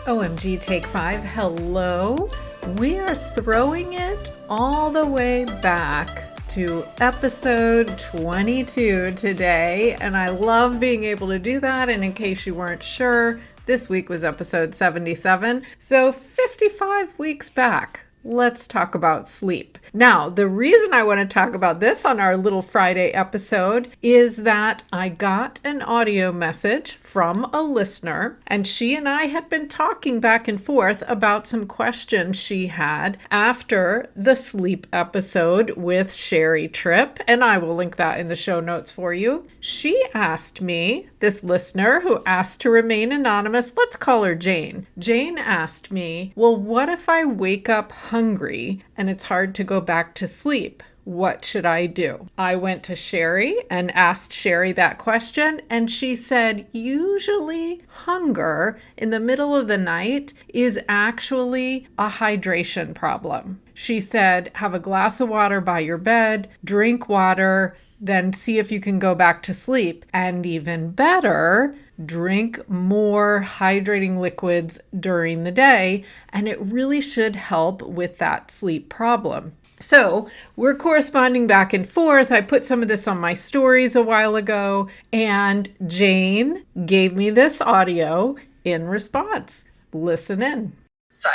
OMG Take 5, hello. We are throwing it all the way back to episode 22 today, and I love being able to do that. And in case you weren't sure, this week was episode 77, so 55 weeks back. Let's talk about sleep. Now, the reason I want to talk about this on our little Friday episode is that I got an audio message from a listener, and she and I had been talking back and forth about some questions she had after the sleep episode with Sherry Tripp, and I will link that in the show notes for you. She asked me, this listener who asked to remain anonymous, let's call her Jane. Jane asked me, well, what if I wake up hungry and it's hard to go back to sleep? What should I do? I went to Sherry and asked Sherry that question, and she said, usually hunger in the middle of the night is actually a hydration problem. She said, have a glass of water by your bed, drink water, then see if you can go back to sleep. And even better, drink more hydrating liquids during the day, and it really should help with that sleep problem. So we're corresponding back and forth. I put some of this on my stories a while ago, and Jane gave me this audio in response. Listen in. So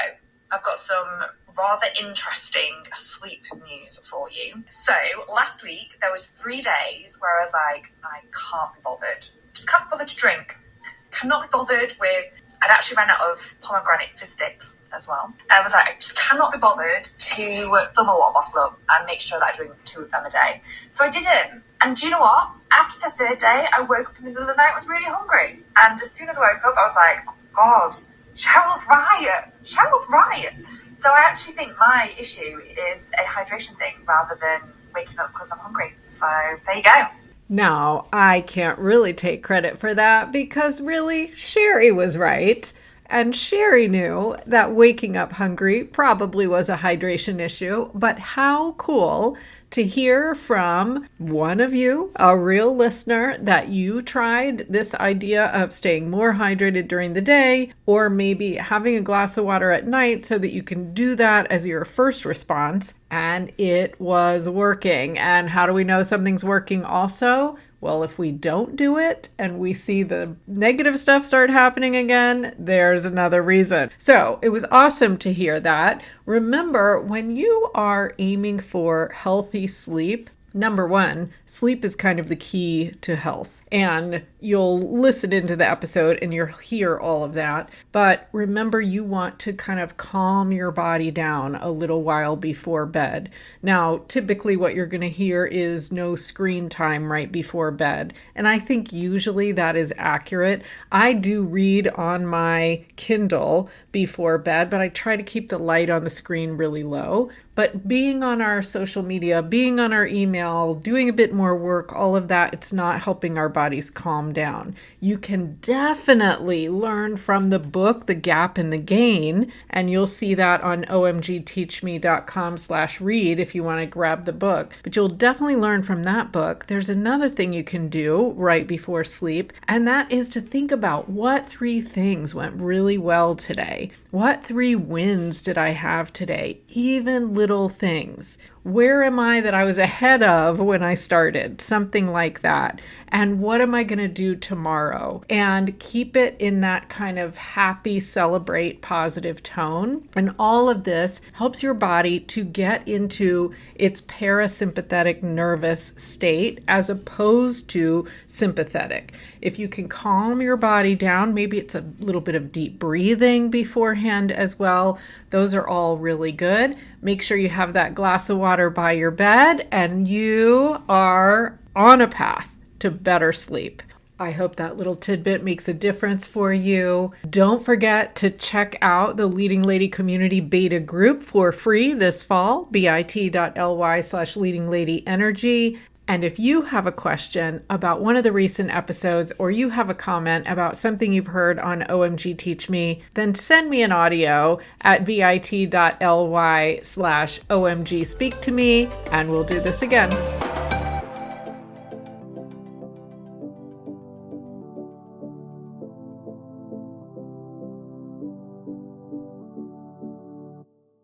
I've got some rather interesting sleep news for you. So last week there was 3 days where I was like, I can't be bothered. Just can't be bothered to drink. Cannot be bothered with, I'd actually ran out of pomegranate fizz sticks as well. I was like, I just cannot be bothered to fill my water bottle up and make sure that I drink 2 of them a day. So I didn't. And do you know what? After the 3rd day, I woke up in the middle of the night and was really hungry. And as soon as I woke up, I was like, oh God, Cheryl's right. Cheryl's right. So I actually think my issue is a hydration thing rather than waking up because I'm hungry. So there you go. Now, I can't really take credit for that because really, Sherry was right. And Sherry knew that waking up hungry probably was a hydration issue. But how cool to hear from one of you, a real listener, that you tried this idea of staying more hydrated during the day, or maybe having a glass of water at night so that you can do that as your first response. And it was working. And how do we know something's working also? Well, if we don't do it and we see the negative stuff start happening again, there's another reason. So it was awesome to hear that. Remember, when you are aiming for healthy sleep, number one, sleep is kind of the key to health. And you'll listen into the episode and you'll hear all of that. But remember, you want to kind of calm your body down a little while before bed. Now, typically what you're going to hear is no screen time right before bed. And I think usually that is accurate. I do read on my Kindle before bed, but I try to keep the light on the screen really low. But being on our social media, being on our email, doing a bit more work, all of that, it's not helping our bodies calm down. You can definitely learn from the book, The Gap and the Gain, and you'll see that on omgteachme.com/read if you want to grab the book. But you'll definitely learn from that book. There's another thing you can do right before sleep, and that is to think about what 3 things went really well today. What 3 wins did I have today? Even little things. Where am I that I was ahead of when I started? Something like that. And what am I going to do tomorrow? And keep it in that kind of happy, celebrate, positive tone. And all of this helps your body to get into its parasympathetic nervous state as opposed to sympathetic. If you can calm your body down, maybe it's a little bit of deep breathing beforehand as well. Those are all really good. Make sure you have that glass of water by your bed and you are on a path to better sleep. I hope that little tidbit makes a difference for you. Don't forget to check out the Leading Lady Community Beta group for free this fall, bit.ly/leadingladyenergy. And if you have a question about one of the recent episodes or you have a comment about something you've heard on OMG Teach Me, then send me an audio at bit.ly/OMG Speak to Me, and we'll do this again.